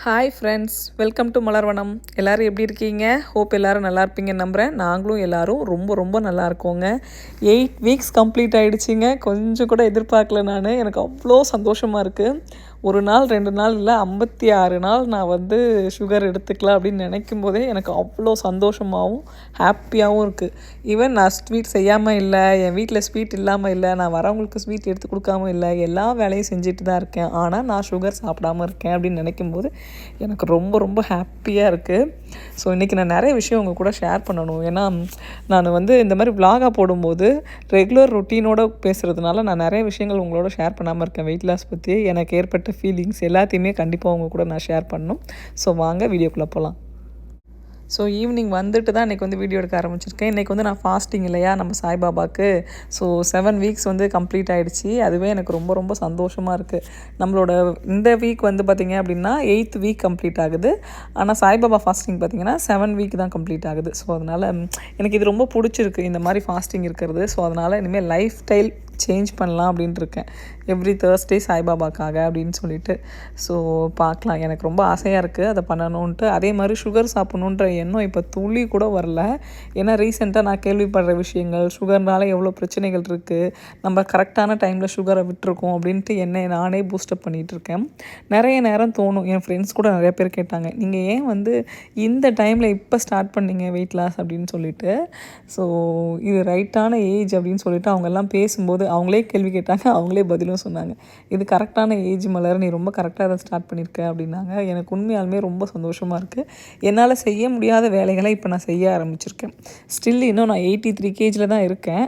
Hi friends, welcome to Malarvanam. எல்லோரும் எப்படி இருக்கீங்க? ஹோப் எல்லோரும் நல்லா இருப்பீங்கன்னு நம்புகிறேன். நாங்களும் எல்லோரும் ரொம்ப ரொம்ப நல்லா இருக்கோங்க. 8 வீக்ஸ் கம்ப்ளீட் ஆகிடுச்சிங்க. கொஞ்சம் கூட எதிர்பார்க்கல நான். எனக்கு அவ்வளோ சந்தோஷமாக இருக்குது. ஒரு நாள் 2 நாள் இல்லை, 56 நாள் நான் வந்து சுகர் எடுத்துக்கலாம் அப்படின்னு நினைக்கும் போதே எனக்கு அவ்வளோ சந்தோஷமாகவும் ஹாப்பியாகவும் இருக்குது. ஈவன் நான் ஸ்வீட் செய்யாமல் இல்லை, என் வீட்டில் ஸ்வீட் இல்லாமல் இல்லை, நான் வரவங்களுக்கு ஸ்வீட் எடுத்து கொடுக்காமல் இல்லை, எல்லா வேலையும் செஞ்சுட்டு தான் இருக்கேன். ஆனால் நான் சுகர் சாப்பிடாமல் இருக்கேன் அப்படின்னு நினைக்கும்போது எனக்கு ரொம்ப ரொம்ப ஹாப்பியாக இருக்குது. ஸோ இன்றைக்கி நான் நிறைய விஷயம் உங்கள் கூட ஷேர் பண்ணணும். ஏன்னா நான் வந்து இந்த மாதிரி விலாகாக போடும்போது ரெகுலர் ரொட்டீனோடு பேசுகிறதுனால நான் நிறைய விஷயங்கள் உங்களோட ஷேர் பண்ணாமல் இருக்கேன். வெயிட் லாஸ் பற்றி எனக்கு ஏற்பட்ட ஃபீலிங்ஸ் எல்லாத்தையுமே கண்டிப்பாக உங்கள் கூட நான் ஷேர் பண்ணணும். ஸோ வாங்க வீடியோக்குள்ளே போகலாம். ஸோ ஈவினிங் வந்துட்டு தான் இன்றைக்கி வந்து வீடியோ எடுக்க ஆரம்பிச்சிருக்கேன். இன்றைக்கி வந்து நான் ஃபாஸ்டிங் இல்லையா நம்ம சாய்பாபாவுக்கு. ஸோ 7 வீக்ஸ் வந்து கம்ப்ளீட் ஆகிடுச்சி. அதுவே எனக்கு ரொம்ப ரொம்ப சந்தோஷமாக இருக்குது. நம்மளோட இந்த வீக் வந்து பார்த்திங்க அப்படின்னா 8th வீக் கம்ப்ளீட் ஆகுது. ஆனால் சாய்பாபா ஃபாஸ்டிங் பார்த்திங்கன்னா 7 வீக் தான் கம்ப்ளீட் ஆகுது. ஸோ அதனால் எனக்கு இது ரொம்ப பிடிச்சிருக்கு இந்த மாதிரி ஃபாஸ்டிங் இருக்கிறது. ஸோ அதனால் இனிமேல் லைஃப் ஸ்டைல் சேஞ்ச் பண்ணலாம் அப்படின்ட்டு இருக்கேன். எவ்ரி தேர்ஸ்டே சாய்பாபாக்காக அப்படின்னு சொல்லிட்டு. ஸோ பார்க்கலாம், எனக்கு ரொம்ப ஆசையாக இருக்குது அதை பண்ணணுன்ட்டு. அதே மாதிரி சுகர் சாப்பிட்ணுன்ற எண்ணம் இப்போ துளி கூட வரல. ஏன்னா ரீசெண்டாக நான் கேள்விப்படுற விஷயங்கள், சுகர்னால எவ்வளோ பிரச்சனைகள் இருக்குது, நம்ம கரெக்டான டைமில் சுகரை விட்டுருக்கோம் அப்படின்ட்டு என்னை நானே பூஸ்டப் பண்ணிகிட்ருக்கேன். நிறைய நேரம் தோணும், என் ஃப்ரெண்ட்ஸ் கூட நிறைய பேர் கேட்டாங்க, நீங்கள் ஏன் வந்து இந்த டைமில் இப்போ ஸ்டார்ட் பண்ணீங்க வெயிட் லாஸ் அப்படின்னு சொல்லிட்டு. ஸோ இது ரைட்டான ஏஜ் அப்படின்னு சொல்லிட்டு அவங்கெல்லாம் பேசும்போது அவங்களே கேள்வி கேட்டாங்க, அவங்களே பதிலும் சொன்னாங்க. இது கரெக்டான ஏஜ் மலர், நீ ரொம்ப கரெக்டாக அதை ஸ்டார்ட் பண்ணியிருக்க அப்படின்னாங்க. எனக்கு உண்மையாலுமே ரொம்ப சந்தோஷமாக இருக்குது. என்னால் செய்ய முடியாத வேலைகளை இப்போ நான் செய்ய ஆரம்பிச்சிருக்கேன். ஸ்டில் இன்னும் நான் 83 kgல தான் இருக்கேன்.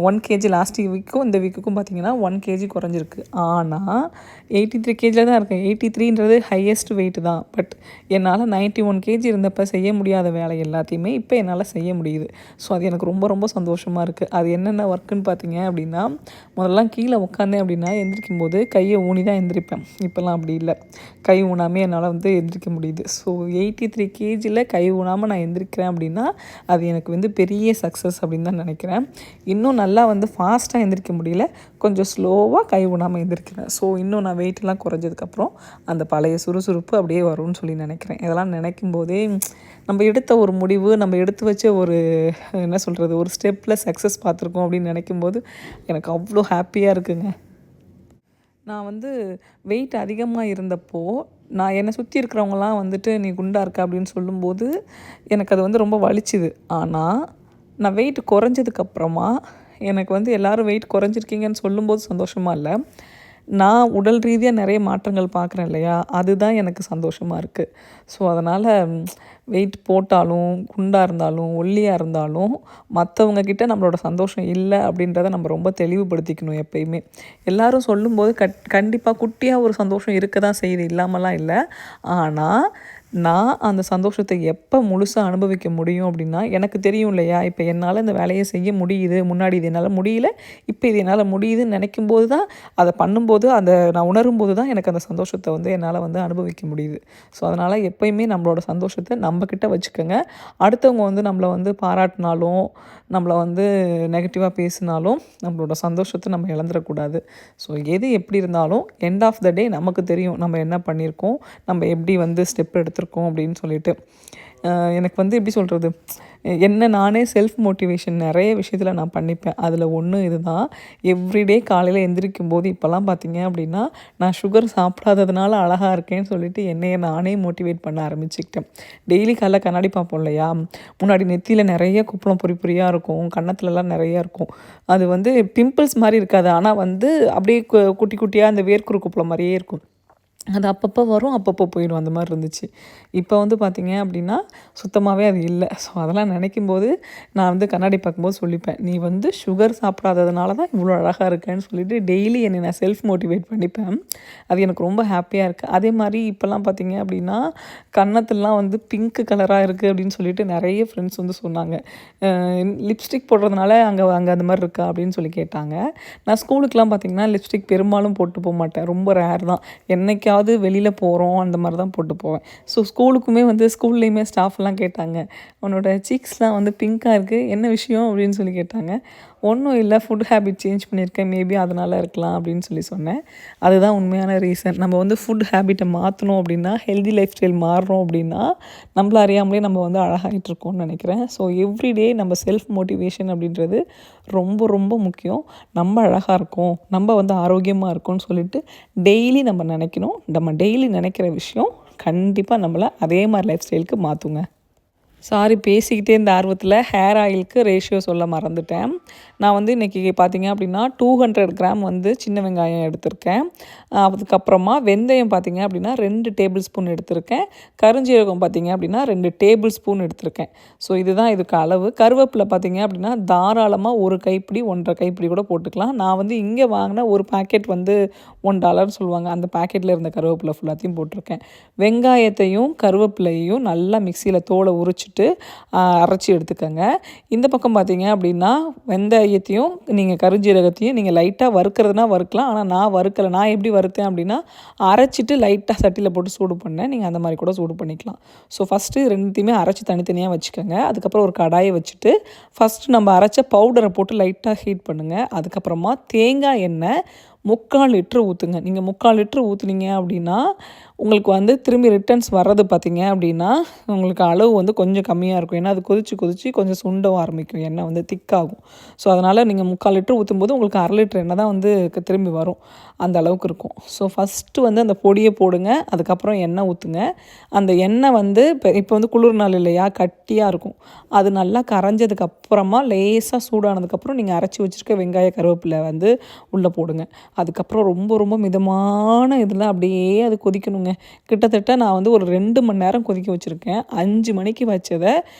1 kg லாஸ்ட் வீக்கும் இந்த வீக்குக்கும் பார்த்திங்கன்னா 1 kg குறைஞ்சிருக்கு. ஆனால் 83 kgல தான் இருக்கேன். 83ன்றது ஹையஸ்ட் வெயிட் தான். பட் என்னால் 91 kg இருந்தப்போ செய்ய முடியாத வேலை எல்லாத்தையுமே இப்போ என்னால் செய்ய முடியுது. ஸோ அது எனக்கு ரொம்ப ரொம்ப சந்தோஷமாக இருக்குது. அது என்னென்ன ஒர்க்குன்னு பார்த்தீங்க அப்படின்னா, முதல்லாம் கீழே உட்காந்தேன் அப்படின்னா எந்திரிக்கும் போது கையை ஊனி தான் எந்திரிப்பேன். இப்போல்லாம் அப்படி இல்லை, கை ஊனாமே என்னால் வந்து எந்திரிக்க முடியுது. ஸோ 83 kgல கை ஊனாமல் நான் எந்திரிக்கிறேன் அப்படின்னா அது எனக்கு வந்து பெரிய சக்ஸஸ் அப்படின்னு தான் நினைக்கிறேன். இன்னும் நல்லா வந்து ஃபாஸ்ட்டாக எந்திரிக்க முடியல, கொஞ்சம் ஸ்லோவாக கை ஊனாமல் எந்திரிக்கிறேன். ஸோ இன்னும் நான் வெயிட்டெலாம் குறைஞ்சதுக்கப்புறம் அந்த பழைய சுறுசுறுப்பு அப்படியே வரும்னு சொல்லி நினைக்கிறேன். இதெல்லாம் நினைக்கும் போதே நம்ம எடுத்த ஒரு முடிவு, நம்ம எடுத்து வச்ச ஒரு என்ன சொல்கிறது, ஒரு ஸ்டெப்பில் சக்ஸஸ் பார்த்துருக்கோம் அப்படின்னு நினைக்கும்போது எனக்கு அவ்வளோ ஹாப்பியாக இருக்குங்க. நான் வந்து வெயிட் அதிகமாக இருந்தப்போ நான் என்னை சுற்றி இருக்கிறவங்களாம் வந்துட்டு நீ குண்டாக இருக்க அப்படின்னு சொல்லும்போது எனக்கு அது வந்து ரொம்ப வலிச்சுது. ஆனால் நான் வெயிட் குறைஞ்சதுக்கப்புறமா எனக்கு வந்து எல்லோரும் வெயிட் குறைஞ்சிருக்கீங்கன்னு சொல்லும்போது சந்தோஷமாக இல்லை, நான் உடல் ரீதியாக நிறைய மாற்றங்கள் பார்க்குறேன் இல்லையா, அதுதான் எனக்கு சந்தோஷமாக இருக்குது. ஸோ அதனால் வெயிட் போட்டாலும், குண்டாக இருந்தாலும், ஒல்லியாக இருந்தாலும் மற்றவங்கக்கிட்ட நம்மளோட சந்தோஷம் இல்லை அப்படின்றத நம்ம ரொம்ப தெளிவுபடுத்திக்கணும் எப்பயுமே. எல்லோரும் சொல்லும்போது கண்டிப்பாக குட்டியாக ஒரு சந்தோஷம் இருக்க தான் செய்யுது, இல்லாமலாம் இல்லை. ஆனால் நான் அந்த சந்தோஷத்தை எப்போ முழுசாக அனுபவிக்க முடியும் அப்படின்னா, எனக்கு தெரியும் இல்லையா, இப்போ என்னால் இந்த வேலையை செய்ய முடியுது, முன்னாடி இது என்னால் முடியல, இப்போ இது என்னால் முடியுதுன்னு நினைக்கும்போது தான், அதை பண்ணும்போது அந்த நான் உணரும்போது தான் எனக்கு அந்த சந்தோஷத்தை வந்து என்னால் வந்து அனுபவிக்க முடியுது. ஸோ அதனால் எப்போயுமே நம்மளோட சந்தோஷத்தை நம்மக்கிட்ட வச்சுக்கோங்க. அடுத்தவங்க வந்து நம்மளை வந்து பாராட்டினாலும், நம்மளை வந்து நெகட்டிவாக பேசினாலும் நம்மளோட சந்தோஷத்தை நம்ம இழந்துடக்கூடாது. ஸோ எது எப்படி இருந்தாலும் எண்ட் ஆஃப் த டே நமக்கு தெரியும் நம்ம என்ன பண்ணியிருக்கோம், நம்ம எப்படி வந்து ஸ்டெப் எடுத்திருக்கோம் அப்படின்னு சொல்லிட்டு. எனக்கு வந்து எப்படி சொல்கிறது, என்ன நானே செல்ஃப் மோட்டிவேஷன் நிறைய விஷயத்தில் நான் பண்ணிப்பேன். அதில் ஒன்று இதுதான். எவ்ரிடே காலையில் எந்திரிக்கும் போது இப்போல்லாம் பார்த்திங்க அப்படின்னா நான் சுகர் சாப்பிடாததுனால அழகாக இருக்கேன்னு சொல்லிட்டு என்னையை நானே மோட்டிவேட் பண்ண ஆரம்பிச்சுக்கிட்டேன். டெய்லி காலைல கண்ணாடி பார்ப்போம் இல்லையா, முன்னாடி நெத்தியில் நிறைய குப்பளம் பொறி பொறியாக இருக்கும், கன்னத்துலலாம் நிறையா இருக்கும். அது வந்து பிம்பிள்ஸ் மாதிரி இருக்காது, ஆனால் வந்து அப்படியே குட்டி குட்டியாக அந்த வேர்க்குரு குப்பளம் மாதிரியே இருக்கும். அது அப்பப்போ வரும், அப்பப்போ போயிடும், அந்த மாதிரி இருந்துச்சு. இப்போ வந்து பார்த்திங்க அப்படின்னா சுத்தமாகவே அது இல்லை. ஸோ அதெல்லாம் நினைக்கும்போது நான் வந்து கண்ணாடி பார்க்கும்போது சொல்லிப்பேன், நீ வந்து சுகர் சாப்பிடாததுனால தான் இவ்வளோ அழகாக இருக்கேன்னு சொல்லிட்டு டெய்லி என்னை நான் செல்ஃப் மோட்டிவேட் பண்ணிப்பேன். அது எனக்கு ரொம்ப ஹாப்பியாக இருக்குது. அதே மாதிரி இப்போல்லாம் பார்த்திங்க அப்படின்னா கன்னத்துலலாம் வந்து பிங்க் கலராக இருக்குது அப்படின்னு சொல்லிட்டு நிறைய ஃப்ரெண்ட்ஸ் வந்து சொன்னாங்க. லிப்ஸ்டிக் போடுறதுனால அங்கே அந்த மாதிரி இருக்கா அப்படின்னு சொல்லி கேட்டாங்க. நான் ஸ்கூலுக்கெலாம் பார்த்திங்கன்னா லிப்ஸ்டிக் பெரும்பாலும் போட்டு போக மாட்டேன், ரொம்ப ரேர் தான். என்னைக்கு என்னைக்காவது வெளியில் போகிறோம் அந்த மாதிரி தான் போட்டு போவேன். ஸோ ஸ்கூலுக்குமே வந்து ஸ்கூல்லேயுமே ஸ்டாஃப்லாம் கேட்டாங்க, "உன்னோட சீக்ஸ்லாம் வந்து பிங்க்காக இருக்குது, என்ன விஷயம்?" அப்படின்னு சொல்லி கேட்டாங்க. ஒன்றும் இல்லை, ஃபுட் ஹேபிட் சேஞ்ச் பண்ணியிருக்கேன், மேபி அதனால் இருக்கலாம் அப்படின்னு சொல்லி சொன்னேன். அதுதான் உண்மையான ரீசன். நம்ம வந்து ஃபுட் ஹேபிட்டை மாற்றணும் அப்படின்னா, ஹெல்தி லைஃப் ஸ்டைல் மாறுறோம் அப்படின்னா, நம்மள அறியாமலே நம்ம வந்து அழகாயிட்ருக்கோம்னு நினைக்கிறேன். ஸோ எவ்ரிடே நம்ம செல்ஃப் மோட்டிவேஷன் அப்படின்றது ரொம்ப ரொம்ப முக்கியம். நம்ம அழகாக இருக்கோம், நம்ம வந்து ஆரோக்கியமாக இருக்கோம்னு சொல்லிட்டு டெய்லி நம்ம நினைக்கணும். நம்ம டெய்லி நினைக்கிற விஷயம் கண்டிப்பாக நம்மளை அதே மாதிரி லைஃப் ஸ்டைலுக்கு மாற்றுங்க. சாரி, பேசிக்கிட்டே இந்த ஆர்வத்தில் ஹேர் ஆயிலுக்கு ரேஷியோ சொல்ல மறந்துட்டேன். நான் வந்து இன்றைக்கி பார்த்திங்க அப்படின்னா 200 கிராம் வந்து சின்ன வெங்காயம் எடுத்திருக்கேன். அதுக்கப்புறமா வெந்தயம் பார்த்திங்க அப்படின்னா 2 டேபிள் ஸ்பூன் எடுத்திருக்கேன். கருஞ்சீரகம் பார்த்திங்க அப்படின்னா 2 டேபிள் ஸ்பூன் எடுத்திருக்கேன். ஸோ இதுதான் இதுக்கு அளவு. கருவேப்பிலை பார்த்திங்க அப்படின்னா தாராளமாக 1 கைப்பிடி 1.5 கைப்பிடி கூட போட்டுக்கலாம். நான் வந்து இங்கே வாங்கின ஒரு பேக்கெட் வந்து $1 சொல்லுவாங்க, அந்த பேக்கெட்டில் இருந்த கருவேப்பிலை ஃபுல்லாத்தையும் போட்டிருக்கேன். வெங்காயத்தையும் கருவேப்பிலையும் நல்லா மிக்சியில் தோலை உரிச்சிட்டு அரைச்சி எடுத்துக்கோங்க. இந்த பக்கம் பார்த்தீங்க அப்படின்னா வெந்தயத்தையும் நீங்கள் கருஞ்சீரகத்தையும் நீங்கள் லைட்டாக வறுக்கிறதுனா வறுக்கலாம். ஆனால் நான் வறுக்கலை. நான் எப்படி வறுத்தேன் அப்படின்னா அரைச்சிட்டு லைட்டாக சட்டியில் போட்டு சூடு பண்ணேன். நீங்கள் அந்த மாதிரி கூட சூடு பண்ணிக்கலாம். ஸோ ஃபஸ்ட்டு ரெண்டுத்தையுமே அரைச்சி தனித்தனியாக வச்சுக்கோங்க. அதுக்கப்புறம் ஒரு கடாயை வச்சுட்டு ஃபஸ்ட்டு நம்ம அரைச்ச பவுடரை போட்டு லைட்டாக ஹீட் பண்ணுங்கள். அதுக்கப்புறமா தேங்காய் எண்ணெய் 3/4 லிட்ரு ஊற்றுங்க. நீங்கள் 3/4 லிட்ரு ஊற்றுனீங்க அப்படின்னா உங்களுக்கு வந்து திரும்பி ரிட்டர்ன்ஸ் வர்றது பார்த்திங்க அப்படின்னா உங்களுக்கு அளவு வந்து கொஞ்சம் கம்மியாக இருக்கும். ஏன்னா அது கொதித்து கொஞ்சம் சுண்டவும் ஆரம்பிக்கும், எண்ணெய் வந்து திக்காகும். ஸோ அதனால் நீங்கள் 3/4 லிட்ரு ஊற்றும்போது உங்களுக்கு 1/2 லிட்ரு எண்ணெய் தான் வந்து திரும்பி வரும், அந்த அளவுக்கு இருக்கும். ஸோ ஃபஸ்ட்டு வந்து அந்த பொடியை போடுங்க. அதுக்கப்புறம் எண்ணெய் ஊற்றுங்க. அந்த எண்ணெய் வந்து இப்போ வந்து குளிர் நாள் இல்லையா, கட்டியாக இருக்கும். அது நல்லா கரைஞ்சதுக்கப்புறமா லேசாக சூடானதுக்கப்புறம் நீங்கள் அரைச்சி வச்சுருக்க வெங்காய கருவேப்பிலை வந்து உள்ளே போடுங்க. அதுக்கப்புறம் ரொம்ப ரொம்ப மிதமான இதில் அப்படியே அது கொதிக்கணுங்க. கிட்டத்தட்ட நான் வந்து ஒரு 2 மணி நேரம் கொதிக்க வச்சுருக்கேன். 5 மணிக்கு வச்சதை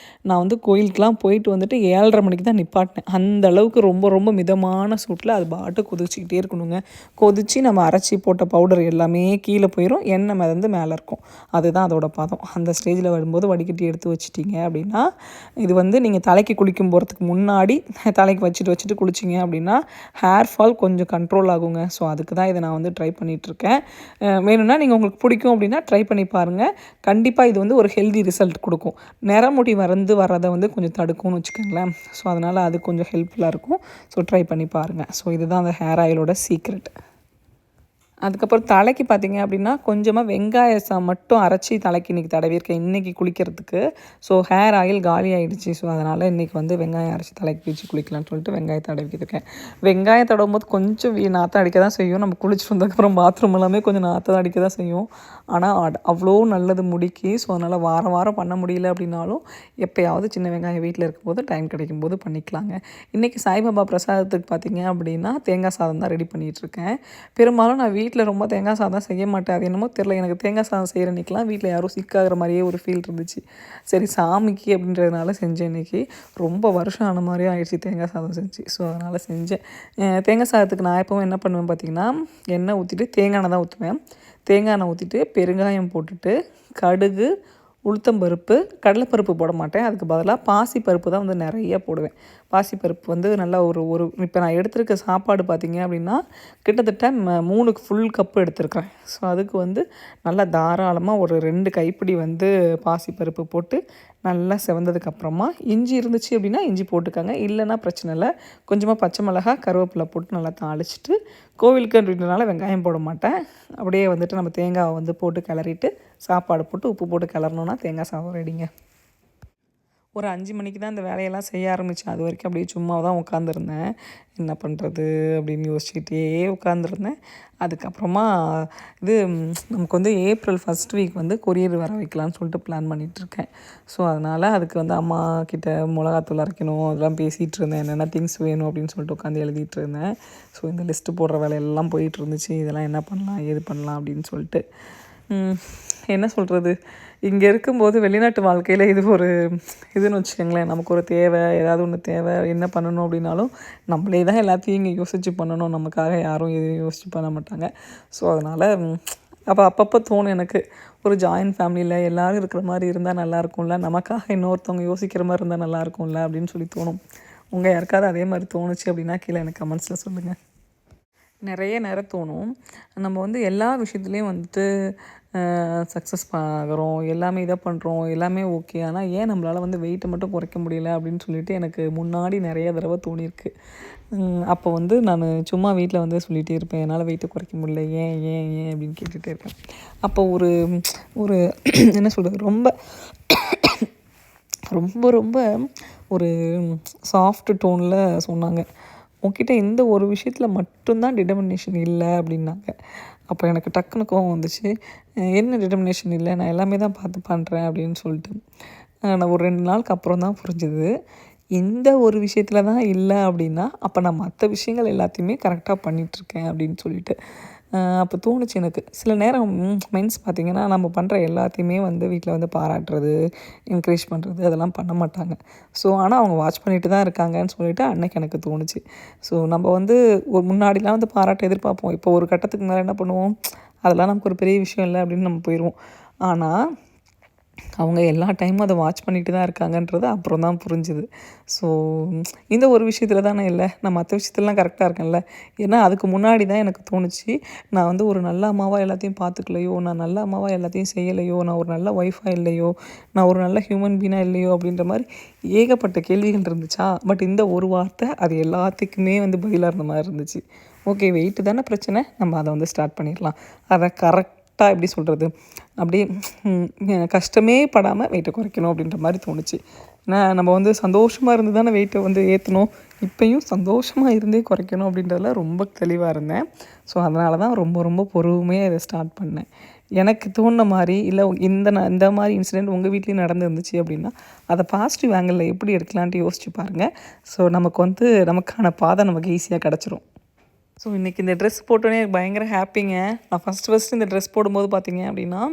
நான் வந்து கோயிலுக்கெலாம் போயிட்டு வந்துட்டு 7:30 மணிக்கு தான் நிப்பாட்டினேன். அந்த அளவுக்கு ரொம்ப ரொம்ப மிதமான சூட்டில் அது பாட்டு கொதிச்சிக்கிட்டே இருக்கணுங்க. கொதித்து நம்ம அரைச்சி போட்ட பவுடர் எல்லாமே கீழே போயிடும், எண்ணெய் மிதந்து மேலே இருக்கும். அதுதான் அதோட பதம். அந்த ஸ்டேஜில் வரும்போது வடிகட்டி எடுத்து வச்சிட்டிங்க அப்படின்னா, இது வந்து நீங்கள் தலைக்கு குளிக்கும் போகிறதுக்கு முன்னாடி தலைக்கு வச்சுட்டு குளிச்சிங்க அப்படின்னா ஹேர் ஃபால் கொஞ்சம் கண்ட்ரோல் ஆகுங்க. ஸோ அதுக்கு தான் இதை நான் வந்து ட்ரை பண்ணிகிட்ருக்கேன். வேணும்னா நீங்கள் உங்களுக்கு பிடிக்கும் அப்படின்னா ட்ரை பண்ணி பாருங்கள். கண்டிப்பாக இது வந்து ஒரு ஹெல்தி ரிசல்ட் கொடுக்கும். நிறமுடி வரதை வந்து கொஞ்சம் தடுக்கும்னு வச்சுக்கோங்களேன். ஸோ அதனால் அது கொஞ்சம் ஹெல்ப்ஃபுல்லாக இருக்கும். ஸோ ட்ரை பண்ணி பாருங்கள். ஸோ இதுதான் அந்த ஹேர் ஆயிலோட சீக்ரெட். அதுக்கப்புறம் தலைக்கு பார்த்திங்க அப்படின்னா கொஞ்சமாக வெங்காயம் மட்டும் அரைச்சி தலைக்கு இன்றைக்கி தடவிருக்கேன், இன்றைக்கி குளிக்கிறதுக்கு. ஸோ ஹேர் ஆயில் காலி ஆகிடுச்சு. ஸோ அதனால் இன்றைக்கி வந்து வெங்காயம் அரைச்சி தலைக்கு வச்சு குளிக்கலாம்னு சொல்லிட்டு வெங்காயத்தை தடவிக்கிருக்கேன். வெங்காயம் தடவும் போது கொஞ்சம் நாற்றம் அடிக்க தான் செய்யும். நம்ம குளிச்சுட்டு வந்ததுக்கப்புறம் பாத்ரூம் எல்லாமே கொஞ்சம் நாற்றம் அடிக்க தான் செய்யும். ஆனால் அவ்வளோ நல்லது முடிக்கு. ஸோ அதனால் வாரம் வாரம் பண்ண முடியல அப்படின்னாலும் எப்போயாவது சின்ன வெங்காயம் வீட்டில் இருக்கும்போது டைம் கிடைக்கும்போது பண்ணிக்கலாங்க. இன்றைக்கி சாய்பாபா பிரசாதத்துக்கு பார்த்திங்க அப்படின்னா தேங்காய் சாதம் தான் ரெடி பண்ணிகிட்ருக்கேன். பெரும்பாலும் நான் வீட்டில் ரொம்ப தேங்காய் சாதம் செய்ய மாட்டேன். அது என்னமோ தெரில, எனக்கு தேங்காய் சாதம் செய்கிற அன்றைக்கெலாம் வீட்டில் யாரும் சிக்காகிற மாதிரியே ஒரு ஃபீல் இருந்துச்சு. சரி சாமிக்கு அப்படின்றதுனால செஞ்சேன். இன்றைக்கி ரொம்ப வருஷம் ஆன மாதிரியும் ஆகிடுச்சு தேங்காய் சாதம் செஞ்சு. ஸோ அதனால் செஞ்சேன். தேங்காய் சாதத்துக்கு நான் எப்பவும் என்ன பண்ணுவேன் பார்த்திங்கன்னா, எண்ணெய் ஊற்றிட்டு தேங்காய் எண்ணெய் தான் ஊற்றுவேன். தேங்காய் எண்ணெய் ஊற்றிட்டு பெருங்காயம் போட்டுட்டு கடுகு, உளுத்தம்பருப்பு, கடலைப்பருப்பு போட மாட்டேன். அதுக்கு பதிலாக பாசிப்பருப்பு தான் வந்து நிறைய போடுவேன். பாசிப்பருப்பு வந்து நல்லா ஒரு இப்போ நான் எடுத்திருக்க சாப்பாடு பார்த்திங்க அப்படின்னா கிட்டத்தட்ட 3 ஃபுல் கப்பு எடுத்துருக்கிறேன். ஸோ அதுக்கு வந்து நல்லா தாராளமாக ஒரு 2 கைப்பிடி வந்து பாசிப்பருப்பு போட்டு நல்லா செவந்ததுக்கப்புறமா இஞ்சி இருந்துச்சு அப்படின்னா இஞ்சி போட்டுக்கோங்க, இல்லைன்னா பிரச்சனை இல்லை. கொஞ்சமாக பச்சை மிளகா, கருவேப்பிலை போட்டு நல்லா தாளிச்சிட்டு, கோவிலுக்கு அப்படின்றனால வெங்காயம் போட மாட்டேன். அப்படியே வந்துட்டு நம்ம தேங்காவை வந்து போட்டு கிளறிட்டு சாப்பாடு போட்டு உப்பு போட்டு கிளறணுன்னா தேங்காய் சாதம் ரெடிங்க. ஒரு 5 மணிக்கு தான் இந்த வேலையெல்லாம் செய்ய ஆரம்பித்தேன். அது வரைக்கும் அப்படியே சும்மா தான் உட்காந்துருந்தேன். என்ன பண்ணுறது அப்படின்னு யோசிச்சுக்கிட்டே உட்காந்துருந்தேன். அதுக்கப்புறமா இது நமக்கு வந்து ஏப்ரல் ஃபஸ்ட் வீக் வந்து கொரியர் வர வைக்கலான்னு சொல்லிட்டு பிளான் பண்ணிகிட்ருக்கேன். ஸோ அதனால் அதுக்கு வந்து அம்மா கிட்ட மிளகாத்தூள் அரைக்கணும், அதெல்லாம் பேசிகிட்டு இருந்தேன். என்னென்ன திங்ஸ் வேணும் அப்படின்னு சொல்லிட்டு உட்காந்து எழுதிட்டு இருந்தேன். ஸோ இந்த லிஸ்ட்டு போடுற வேலையெல்லாம் போயிட்டு இருந்துச்சு. இதெல்லாம் என்ன பண்ணலாம் ஏது பண்ணலாம் அப்படின்னு சொல்லிட்டு என்ன சொல்கிறது, இங்கே இருக்கும்போது வெளிநாட்டு வாழ்க்கையில் இது ஒரு இதுன்னு வச்சுக்கோங்களேன். நமக்கு ஒரு தேவை, ஏதாவது ஒன்று தேவை, என்ன பண்ணணும் அப்படின்னாலும் நம்மளே தான் எல்லாத்தையும் இங்கே யோசித்து பண்ணணும். நமக்காக யாரும் எதுவும் யோசித்து பண்ண மாட்டாங்க. ஸோ அதனால் அப்பப்போ தோணும் எனக்கு, ஒரு ஜாயின்ட் ஃபேமிலியில் எல்லோரும் இருக்கிற மாதிரி இருந்தால் நல்லாயிருக்கும்ல, நமக்காக இன்னொருத்தவங்க யோசிக்கிற மாதிரி இருந்தால் நல்லாயிருக்கும்ல அப்படின்னு சொல்லி தோணும். உங்கள் யாருக்காவது அதே மாதிரி தோணுச்சு அப்படின்னா கீழே எனக்கு கமெண்ட்ஸில் சொல்லுங்கள். நிறைய நேரம் தோணும். நம்ம வந்து எல்லா விஷயத்துலேயும் வந்துட்டு சக்ஸஸ் ஆகுறோம், எல்லாமே இதை பண்ணுறோம், எல்லாமே ஓகே. ஆனால் ஏன் நம்மளால் வந்து வெயிட்டை மட்டும் குறைக்க முடியல அப்படின்னு சொல்லிட்டு எனக்கு முன்னாடி நிறைய தடவை தோணியிருக்கு. அப்போ வந்து நான் சும்மா வீட்டில் வந்து சொல்லிகிட்டே இருப்பேன், என்னால் வெயிட்டை குறைக்க முடியல, ஏன் ஏன் ஏன் அப்படின்னு கேட்டுகிட்டே இருப்பேன். அப்போ ஒரு ஒரு என்ன சொல்கிறது, ரொம்ப ரொம்ப ரொம்ப ஒரு சாஃப்ட் டோனில் சொன்னாங்க, உன்கிட்ட இந்த ஒரு விஷயத்தில் மட்டும்தான் டிட்டர்மினேஷன் இல்லை அப்படின்னாங்க. அப்போ எனக்கு டக்குனு கோவம் வந்துச்சு. என்ன டிட்டர்மினேஷன் இல்லை, நான் எல்லாமே தான் பார்த்து பண்ணுறேன் அப்படின்னு சொல்லிட்டு. நான் ஒரு 2 நாளுக்கு அப்புறம் தான் புரிஞ்சுது, இந்த ஒரு விஷயத்தில் தான் இல்லை அப்படின்னா அப்போ நான் மற்ற விஷயங்கள் எல்லாத்தையுமே கரெக்டாக பண்ணிகிட்ருக்கேன் அப்படின்னு சொல்லிட்டு. அப்போ தோணுச்சு எனக்கு. சில நேரம் மென்ஸ் பார்த்திங்கன்னா நம்ம பண்ணுற எல்லாத்தையுமே வந்து வீட்டில் வந்து பாராட்டுறது, என்கரேஜ் பண்ணுறது அதெல்லாம் பண்ண மாட்டாங்க. ஸோ ஆனால் அவங்க வாட்ச் பண்ணிட்டு தான் இருக்காங்கன்னு சொல்லிட்டு அன்னைக்கு எனக்கு தோணுச்சு. ஸோ நம்ம வந்து ஒரு முன்னாடிலாம் வந்து பாராட்ட எதிர்பார்ப்போம். இப்போ ஒரு கட்டத்துக்கு மேலே என்ன பண்ணுவோம், அதெல்லாம் நமக்கு ஒரு பெரிய விஷயம் இல்லை அப்படின்னு நம்ம போயிடுவோம். ஆனால் அவங்க எல்லா டைமும் அதை வாட்ச் பண்ணிட்டு தான் இருக்காங்கன்றது அப்புறம் தான் புரிஞ்சுது. ஸோ இந்த ஒரு விஷயத்தில் தானே இல்லை, நான் மற்ற விஷயத்துலலாம் கரெக்டாக இருக்கேன்ல. ஏன்னா அதுக்கு முன்னாடி தான் எனக்கு தோணுச்சு, நான் வந்து ஒரு நல்ல அம்மாவாக எல்லாத்தையும் பார்த்துக்கலையோ, நான் நல்ல அம்மாவாக எல்லாத்தையும் செய்யலையோ, நான் ஒரு நல்ல ஒய்ஃபாக இல்லையோ, நான் ஒரு நல்ல ஹியூமன் பீனாக இல்லையோ அப்படின்ற மாதிரி ஏகப்பட்ட கேள்விகள் இருந்துச்சா. பட் இந்த ஒரு வார்த்தை அது எல்லாத்துக்குமே வந்து பதிலாக இருந்த மாதிரி இருந்துச்சு. ஓகே, வெயிட்டு தானே பிரச்சனை, நம்ம அதை வந்து ஸ்டார்ட் பண்ணிடலாம். அதை கரெக்டாக எப்படி சொல்கிறது, அப்படியே கஷ்டமே படாமல் வெயிட்டை குறைக்கணும் அப்படின்ற மாதிரி தோணுச்சு. ஏன்னா நம்ம வந்து சந்தோஷமாக இருந்து தானே வெயிட்டை வந்து ஏற்றணும், இப்போயும் சந்தோஷமாக இருந்தே குறைக்கணும் அப்படின்றதுல ரொம்ப தெளிவாக இருந்தேன். ஸோ அதனால தான் ரொம்ப ரொம்ப பொறுமையாக இதை ஸ்டார்ட் பண்ணேன். எனக்கு தோணுன மாதிரி இல்லை இந்த மாதிரி இன்சிடெண்ட் உங்கள் வீட்லேயும் நடந்துருந்துச்சு அப்படின்னா அதை பாசிட்டிவ் ஆங்கிளில் எப்படி எடுக்கலான்ட்டு யோசிச்சு பாருங்கள். ஸோ நமக்கு வந்து நமக்கான பாதை நமக்கு ஈஸியாக கிடச்சிரும். ஸோ இன்றைக்கி இந்த ட்ரெஸ் போட்டோன்னே எனக்கு பயங்கர ஹாப்பிங்க. நான் ஃபஸ்ட்டு இந்த ட்ரெஸ் போடும்போது பார்த்தீங்க அப்படின்னா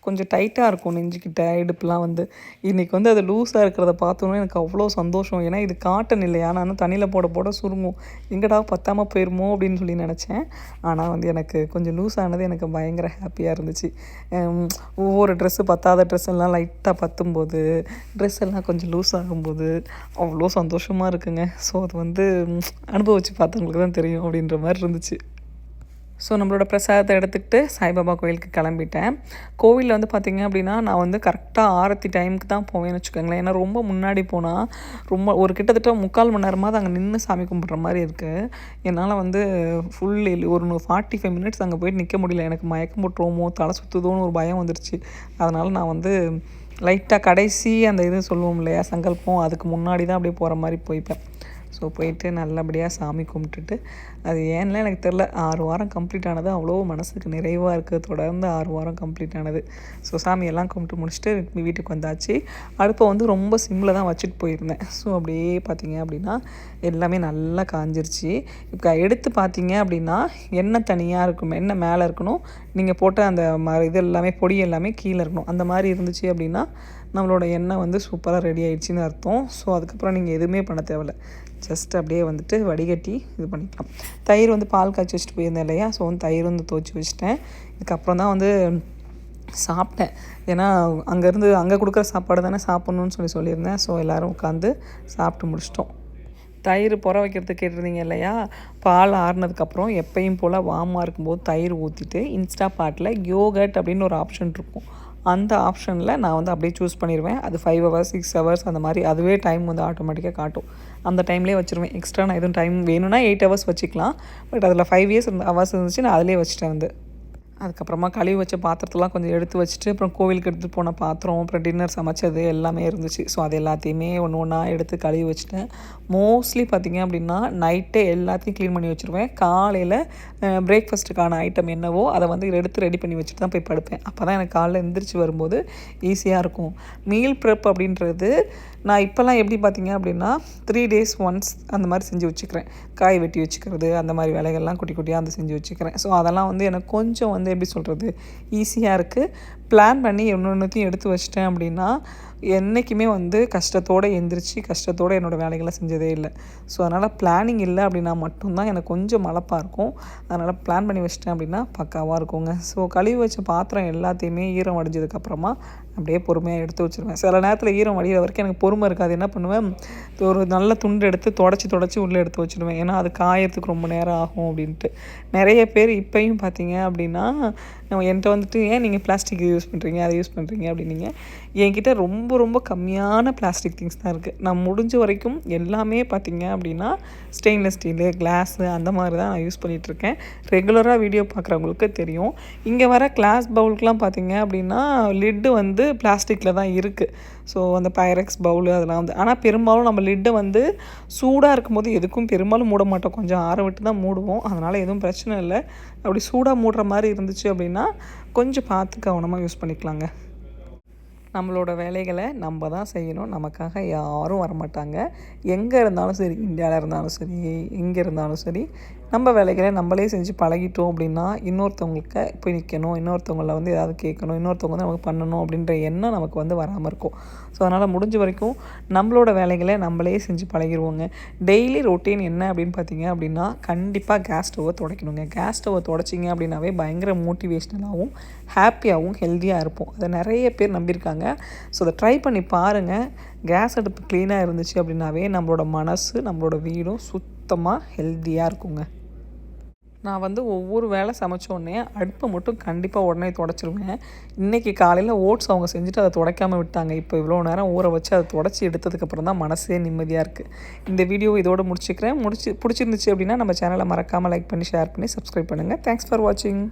கொஞ்சம் டைட்டாக இருக்கும் நெஞ்சுக்கிட்ட, இடுப்புலாம் வந்து. இன்றைக்கி வந்து அது லூஸாக இருக்கிறத பார்த்தோன்னே எனக்கு அவ்வளோ சந்தோஷம். ஏன்னா இது காட்டன் இல்லையா, நான் தண்ணியில் போட போட சுருங்கும், எங்கடா பத்தாமல் போயிருமோ அப்படின்னு சொல்லி நினச்சேன். ஆனால் வந்து எனக்கு கொஞ்சம் லூஸ் ஆனது எனக்கு பயங்கர ஹாப்பியாக இருந்துச்சு. ஒவ்வொரு ட்ரெஸ்ஸு பத்தாத ட்ரெஸ் எல்லாம் லைட்டாக பத்தும்போது, ட்ரெஸ் எல்லாம் கொஞ்சம் லூஸ் ஆகும்போது அவ்வளோ சந்தோஷமாக இருக்குங்க. ஸோ அது வந்து அனுபவித்து பார்த்தவங்களுக்கு தான் தெரியும் அப்படின்ற மாதிரி இருந்துச்சு. ஸோ நம்மளோட பிரசாதத்தை எடுத்துக்கிட்டு சாய்பாபா கோயிலுக்கு கிளம்பிட்டேன். கோவிலில் வந்து பார்த்திங்க அப்படின்னா நான் வந்து கரெக்டாக ஆரத்தி டைமுக்கு தான் போவேன்னு வச்சுக்கோங்களேன். ஏன்னா ரொம்ப முன்னாடி போனால் ரொம்ப ஒரு கிட்டத்தட்ட 3/4 மணி நேரமாவது அங்கே நின்று சாமி கும்பிட்ற மாதிரி இருக்குது. என்னால் வந்து ஒரு 45 மினிட்ஸ் அங்கே போய்ட்டு நிற்க முடியல. எனக்கு மயக்கம் போட்டுருவோமோ, தலை சுற்றுதோன்னு ஒரு பயம் வந்துருச்சு. அதனால் நான் வந்து லைட்டாக கடைசி அந்த இது சொல்லுவோம் இல்லையா, சங்கல்பம், அதுக்கு முன்னாடி தான் அப்படியே போகிற மாதிரி போய்ப்பேன். ஸோ போயிட்டு நல்லபடியாக சாமி கும்பிட்டுட்டு, அது ஏன்லாம் எனக்கு தெரில, 6 வாரம் கம்ப்ளீட் ஆனது அவ்வளோ மனசுக்கு நிறைவாக இருக்குது. தொடர்ந்து 6 வாரம் கம்ப்ளீட் ஆனது. ஸோ சாமியெல்லாம் கும்பிட்டு முடிச்சுட்டு வீட்டுக்கு வந்தாச்சு. அடுப்பை வந்து ரொம்ப சிம்மில் தான் வச்சுட்டு போயிருந்தேன். ஸோ அப்படியே பார்த்தீங்க அப்படின்னா எல்லாமே நல்லா காஞ்சிருச்சு. இப்போ எடுத்து பார்த்தீங்க அப்படின்னா எண்ணெய் தனியாக இருக்கணும், எண்ணெய் மேலே இருக்கணும், நீங்கள் போட்ட அந்த இது எல்லாமே பொடி எல்லாமே கீழே இருக்கணும். அந்த மாதிரி இருந்துச்சு அப்படின்னா நம்மளோட எண்ணெய் வந்து சூப்பராக ரெடி ஆகிடுச்சின்னு அர்த்தம். ஸோ அதுக்கப்புறம் நீங்கள் எதுவுமே பண்ண தேவையில்ல, ஜஸ்ட் அப்படியே வந்துட்டு வடிகட்டி இது பண்ணிக்கலாம். தயிர் வந்து பால் காய்ச்சி வச்சுட்டு போயிருந்தேன் இல்லையா, ஸோ வந்து தயிர் வந்து துவச்சி வச்சுட்டேன். இதுக்கப்புறம் தான் வந்து சாப்பிட்டேன். ஏன்னா அங்கே கொடுக்குற சாப்பாடு தானே சாப்பிட்ணுன்னு சொல்லியிருந்தேன். ஸோ எல்லோரும் உட்காந்து சாப்பிட்டு முடிச்சிட்டோம். தயிர் புற வைக்கிறதுக்கு கேட்டிருந்தீங்க இல்லையா, பால் ஆறுனதுக்கப்புறம் எப்பயும் போல் வார்மாக இருக்கும்போது தயிர் ஊற்றிட்டு இன்ஸ்டா பாட்டில் யோகட் அப்படின்னு ஒரு ஆப்ஷன் இருக்கும். அந்த ஆப்ஷனில் நான் வந்து அப்படியே சூஸ் பண்ணிடுவேன். அது 5 ஹவர்ஸ் 6 ஹவர்ஸ் அந்த மாதிரி அதுவே டைம் வந்து ஆட்டோமேட்டிக்காக காட்டும். அந்த டைம்லேயே வச்சுருவேன். எக்ஸ்ட்ரா நான் எதுவும் டைம் வேணும்னா 8 ஹவர்ஸ் வச்சுக்கலாம். பட் அதில் 5 ஹவர்ஸ் இருந்துச்சு, நான் அதிலே வச்சுட்டேன் வந்து. அதுக்கப்புறமா கழுவி வச்ச பாத்திரத்தெல்லாம் கொஞ்சம் எடுத்து வச்சுட்டு, அப்புறம் கோவிலுக்கு எடுத்துகிட்டு போன பாத்திரம், அப்புறம் டின்னர் சமைச்சது எல்லாமே இருந்துச்சு. ஸோ அது எல்லாத்தையுமே ஒன்று ஒன்றா எடுத்து கழுவி வச்சுட்டேன். மோஸ்ட்லி பார்த்திங்க அப்படின்னா நைட்டே எல்லாத்தையும் க்ளீன் பண்ணி வச்சுருவேன். காலையில் பிரேக்ஃபாஸ்ட்டுக்கான ஐட்டம் என்னவோ அதை வந்து எடுத்து ரெடி பண்ணி வச்சுட்டு தான் போய் படுப்பேன். அப்போ தான் எனக்கு காலைல எந்திரிச்சு வரும்போது ஈஸியாக இருக்கும். மீல் ப்ரெப் அப்படின்றது நான் இப்போல்லாம் எப்படி பார்த்திங்க அப்படின்னா 3 days ஒன்ஸ் அந்த மாதிரி செஞ்சு வச்சுக்கிறேன். காய் வெட்டி வச்சுக்கிறது, அந்த மாதிரி வேலைகள்லாம் குட்டி குட்டியாக வந்து செஞ்சு வச்சுக்கிறேன். ஸோ அதெல்லாம் வந்து எனக்கு கொஞ்சம் வந்து எப்படி சொல்கிறது, ஈஸியாக இருக்குது. பிளான் பண்ணி ஒன்றொன்றுத்தையும் எடுத்து வச்சிட்டேன் அப்படின்னா என்றைக்குமே வந்து கஷ்டத்தோடு எந்திரிச்சு கஷ்டத்தோடு என்னோடய வேலைகளை செஞ்சதே இல்லை. ஸோ அதனால் பிளானிங் இல்லை அப்படின்னா மட்டும்தான் எனக்கு கொஞ்சம் மலப்பாக இருக்கும். அதனால் பிளான் பண்ணி வச்சிட்டேன் அப்படின்னா பக்காவாக இருக்குங்க. ஸோ கழுவி வச்ச பாத்திரம் எல்லாத்தையுமே ஈரம் வடிஞ்சதுக்கப்புறமா அப்படியே பொறுமையாக எடுத்து வச்சுருவேன். சில நேரத்தில் ஈரம் வடிகிற வரைக்கும் எனக்கு பொறுமை இருக்காது. என்ன பண்ணுவேன், ஒரு நல்ல துண்டு எடுத்து தொடச்சி உள்ளே எடுத்து வச்சுடுவேன். ஏன்னா அது காயறதுக்கு ரொம்ப நேரம் ஆகும் அப்படின்ட்டு. நிறைய பேர் இப்போயும் பார்த்தீங்க அப்படின்னா என்கிட்ட வந்துட்டு ஏன் நீங்கள் பிளாஸ்டிக் யூஸ் பண்ணுறீங்க, அதை யூஸ் பண்ணுறீங்க அப்படின்னீங்க. என்கிட்ட ரொம்ப ரொம்ப கம்மியான பிளாஸ்டிக் திங்ஸ் தான் இருக்குது. நான் முடிஞ்ச வரைக்கும் எல்லாமே பார்த்தீங்க அப்படின்னா ஸ்டெயின்லெஸ் ஸ்டீலு, கிளாஸு அந்த மாதிரி தான் நான் யூஸ் பண்ணிகிட்ருக்கேன். ரெகுலராக வீடியோ பார்க்குறவங்களுக்கு தெரியும். இங்கே வர கிளாஸ் பவுலுக்கெலாம் பார்த்தீங்க அப்படின்னா லிட்டு வந்து பிளாஸ்டிக்கில் தான் இருக்குது. ஸோ அந்த பைரக்ஸ் பவுலு அதெல்லாம் வந்து, ஆனால் பெரும்பாலும் நம்ம லிட்டை வந்து சூடாக இருக்கும்போது எதுக்கும் பெரும்பாலும் மூட மாட்டோம். கொஞ்சம் ஆற விட்டு தான் மூடுவோம். அதனால் எதுவும் பிரச்சனை இல்லை. அப்படி சூடாக மூடுற மாதிரி இருந்துச்சு அப்படின்னா கொஞ்சம் பார்த்து கவனமாக யூஸ் பண்ணிக்கலாங்க. நம்மளோட வேலைகளை நம்ம தான் செய்யணும். நமக்காக யாரும் வரமாட்டாங்க. எங்கே இருந்தாலும் சரி, இந்தியாவில் இருந்தாலும் சரி, எங்கே இருந்தாலும் சரி, நம்ம வேலைகளை நம்மளே செஞ்சு பழகிட்டோம் அப்படின்னா இன்னொருத்தவங்களுக்கு போய் நிற்கணும், இன்னொருத்தவங்கள வந்து ஏதாவது கேட்கணும், இன்னொருத்தவங்க வந்து நமக்கு பண்ணணும் அப்படின்ற எண்ணம் நமக்கு வந்து வராமல் இருக்கும். ஸோ அதனால் முடிஞ்ச வரைக்கும் நம்மளோட வேலைகளை நம்மளே செஞ்சு பழகிடுவோங்க. டெய்லி ரொட்டீன் என்ன அப்படின்னு பார்த்தீங்க அப்படின்னா கண்டிப்பாக கேஸ் ஸ்டவ்வை துடைக்கணுங்க. கேஸ் ஸ்டவ்வை துடைச்சிங்க அப்படின்னாவே பயங்கர மோட்டிவேஷ்னலாகவும் ஹாப்பியாகவும் ஹெல்த்தியாக இருப்போம். அதை நிறைய பேர் நம்பியிருக்காங்க. ஸோ அதை ட்ரை பண்ணி பாருங்கள். கேஸ் அடுப்பு க்ளீனாக இருந்துச்சு அப்படின்னாவே நம்மளோட மனசு, நம்மளோட வீடும் சுத்தமாக ஹெல்த்தியாக இருக்குங்க. நான் வந்து ஒவ்வொரு வேளை சமைச்சோடனே அடுப்பை மட்டும் கண்டிப்பாக உடனே துடைச்சிருவேன். இன்றைக்கி காலையில் ஓட்ஸ் அவங்க செஞ்சுட்டு அதை துடைக்காமல் விட்டாங்க. இப்போ இவ்வளோ நேரம் ஊற வச்சு அதை துடைச்சி எடுத்ததுக்கப்புறம் தான் மனசே நிம்மதியாக இருக்குது. இந்த வீடியோ இதோடு முடிச்சுக்கிறேன். பிடிச்சிருந்துச்சு அப்படின்னா நம்ம சேனலை மறக்காமல் லைக் பண்ணி, ஷேர் பண்ணி, சப்ஸ்கிரைப் பண்ணுங்கள். தேங்க்ஸ் ஃபார் வாட்சிங்.